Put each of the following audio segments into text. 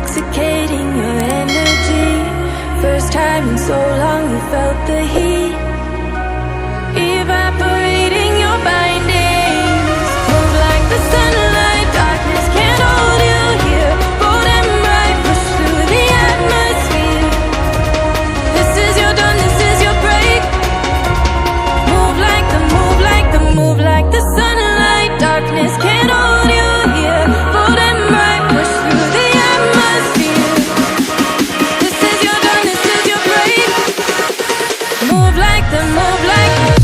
intoxicating your energy. First time in so long you felt the heat evaporating your bindings. Move like the sunlight, darkness can't hold you here. Bold and bright, push through the atmosphere. This is your dawn, this is your break. Move like the, move like the, move like the sunlight, darkness can't hold you here. Bold and bright, push through the atmosphere. This is your dawn, this is your break. Move like the, move like the.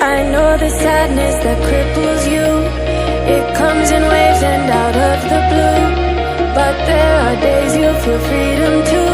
I know the sadness that cripples you. It comes in waves and out of the blue. But there are days you feel freedom too.